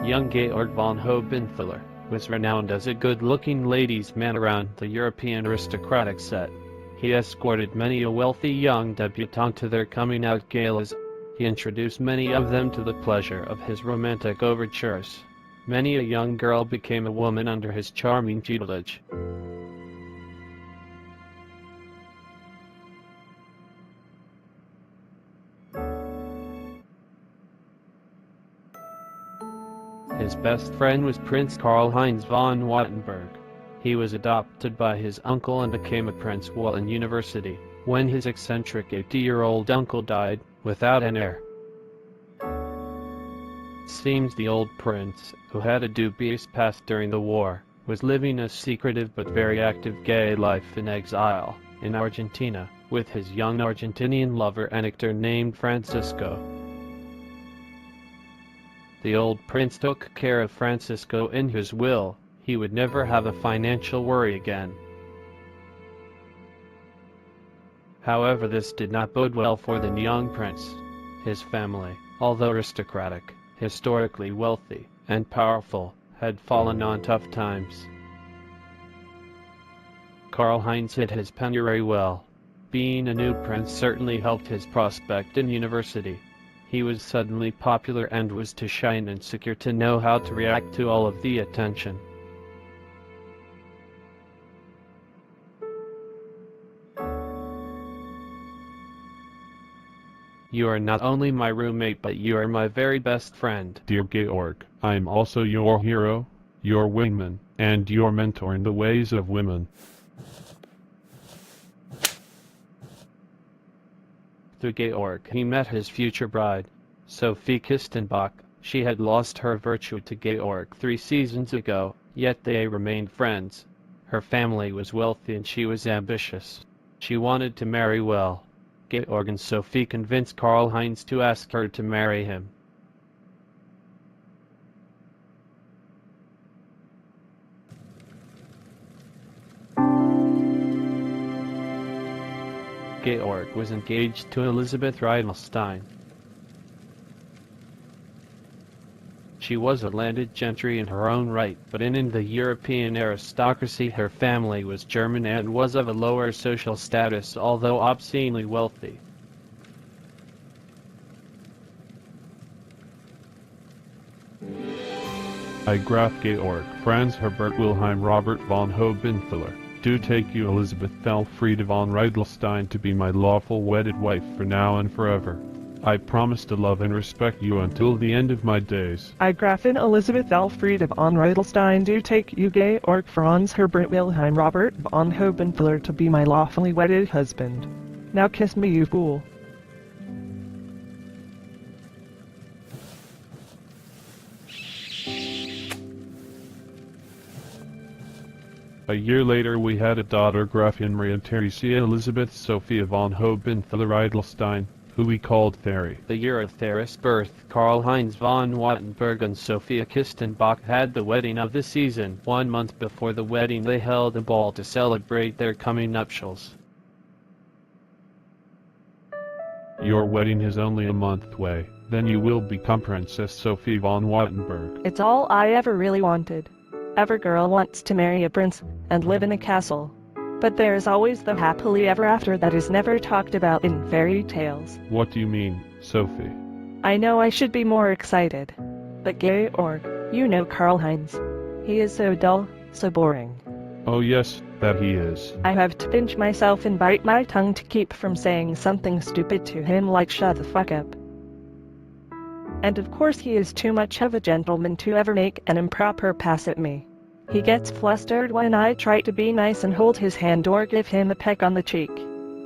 Young Georg von Hobenthaler was renowned as a good-looking ladies' man around the European aristocratic set. He escorted many a wealthy young debutante to their coming-out galas. He introduced many of them to the pleasure of his romantic overtures. Many a young girl became a woman under his charming tutelage. His best friend was Prince Karl Heinz von Wattenberg. He was adopted by his uncle and became a prince while in university, when his eccentric 80-year-old uncle died, without an heir. It seems the old prince, who had a dubious past during the war, was living a secretive but very active gay life in exile, in Argentina, with his young Argentinian lover and actor named Francisco. The old prince took care of Francisco in his will. He would never have a financial worry again. However, this did not bode well for the young prince. His family, although aristocratic, historically wealthy, and powerful, had fallen on tough times. Karl Heinz hid his penury well. Being a new prince certainly helped his prospect in university. He was suddenly popular and was too shy and insecure to know how to react to all of the attention. You are not only my roommate, but you are my very best friend. Dear Georg, I am also your hero, your wingman, and your mentor in the ways of women. Through Georg, he met his future bride, Sophie Bach. She had lost her virtue to Georg 3 seasons ago, yet they remained friends. Her family was wealthy and she was ambitious. She wanted to marry well. Georg and Sophie convinced Karl Heinz to ask her to marry him. Georg was engaged to Elisabeth Riedelstein. She was a landed gentry in her own right, but in the European aristocracy her family was German and was of a lower social status, although obscenely wealthy. I Graf Georg, Franz Herbert Wilhelm Robert von Hobenthaler, do take you Elisabeth Elfriede von Riedelstein to be my lawful wedded wife for now and forever. I promise to love and respect you until the end of my days. I Gräfin Elisabeth Elfriede von Riedelstein do take you Georg Franz Herbert Wilhelm Robert von Hobenthaler to be my lawfully wedded husband. Now kiss me, you fool. A year later we had a daughter, Gräfin Maria Theresia Elisabeth Sophia von Hobenthaler Riedelstein, who we called Therri. The year of Therri's birth, Karl Heinz von Wattenberg and Sophia Bach had the wedding of the season. 1 month before the wedding they held a ball to celebrate their coming nuptials. Your wedding is only a month away, then you will become Princess Sophie von Wattenberg. It's all I ever really wanted. Every girl wants to marry a prince and live in a castle. But there is always the happily ever after that is never talked about in fairy tales. What do you mean, Sophie? I know I should be more excited. But Georg, you know Karl Heinz. He is so dull, so boring. Oh yes, that he is. I have to pinch myself and bite my tongue to keep from saying something stupid to him like shut the fuck up. And of course he is too much of a gentleman to ever make an improper pass at me. He gets flustered when I try to be nice and hold his hand or give him a peck on the cheek.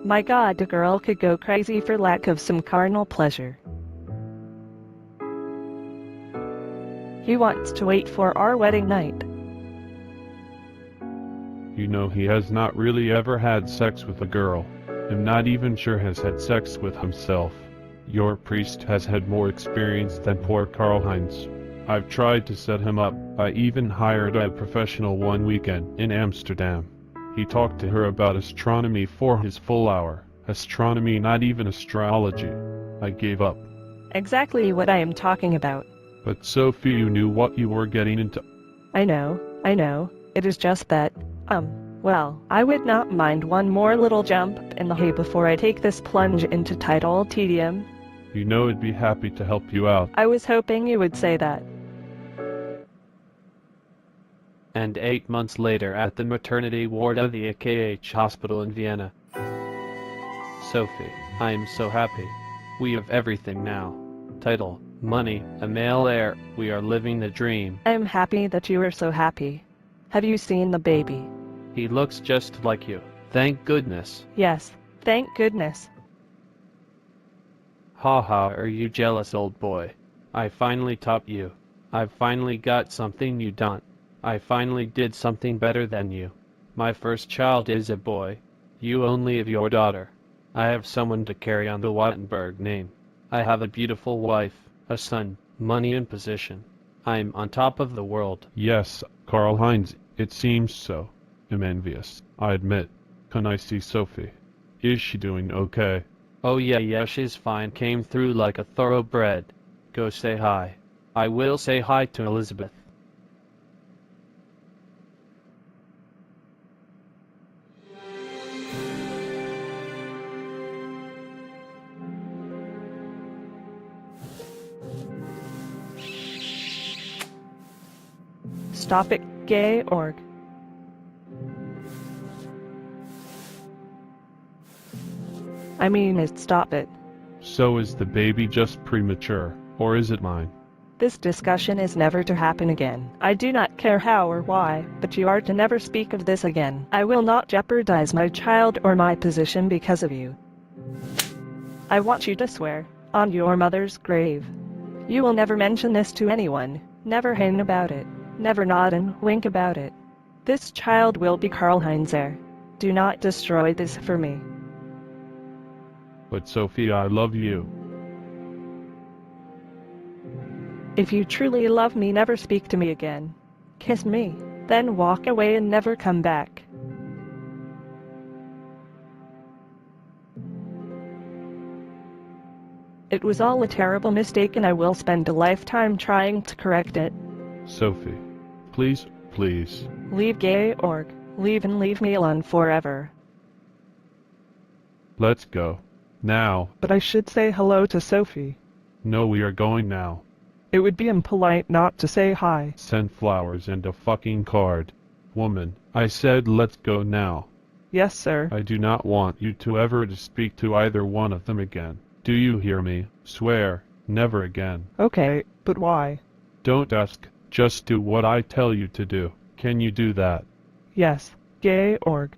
My God, a girl could go crazy for lack of some carnal pleasure. He wants to wait for our wedding night. You know he has not really ever had sex with a girl. I'm not even sure has had sex with himself. Your priest has had more experience than poor Karl Heinz. I've tried to set him up. I even hired a professional one weekend in Amsterdam. He talked to her about astronomy for his full hour. Astronomy, not even astrology. I gave up. Exactly what I am talking about. But Sophie, you knew what you were getting into. I know. It is just that, well, I would not mind one more little jump in the hay before I take this plunge into tidal tedium. You know I'd be happy to help you out. I was hoping you would say that. And 8 months later at the maternity ward of the AKH hospital in Vienna. Sophie, I am so happy. We have everything now. Title, money, a male heir. We are living the dream. I am happy that you are so happy. Have you seen the baby? He looks just like you. Thank goodness. Yes, thank goodness. Ha, are you jealous, old boy? I finally topped you. I finally got something you don't. I finally did something better than you. My first child is a boy. You only have your daughter. I have someone to carry on the Wattenberg name. I have a beautiful wife, a son, money and position. I'm on top of the world. Yes, Karl Heinz, it seems so. I'm envious, I admit. Can I see Sophie? Is she doing okay? Oh yeah, she's fine. Came through like a thoroughbred. Go say hi. I will say hi to Elizabeth. Stop it, Georg. I mean, stop it. So is the baby just premature, or is it mine? This discussion is never to happen again. I do not care how or why, but you are to never speak of this again. I will not jeopardize my child or my position because of you. I want you to swear, on your mother's grave. You will never mention this to anyone, never hang about it, never nod and wink about it. This child will be Karl Heinz heir. Do not destroy this for me. But Sophie, I love you. If you truly love me, never speak to me again. Kiss me, then walk away and never come back. It was all a terrible mistake and I will spend a lifetime trying to correct it. Sophie, please. Leave Georg. Leave and leave me alone forever. Let's go. Now. But I should say hello to Sophie. No, we are going now. It would be impolite not to say hi. Send flowers and a fucking card. Woman, I said let's go now. Yes, sir. I do not want you to ever to speak to either one of them again. Do you hear me? Swear, never again. Okay, but why? Don't ask, just do what I tell you to do. Can you do that? Yes, Georg.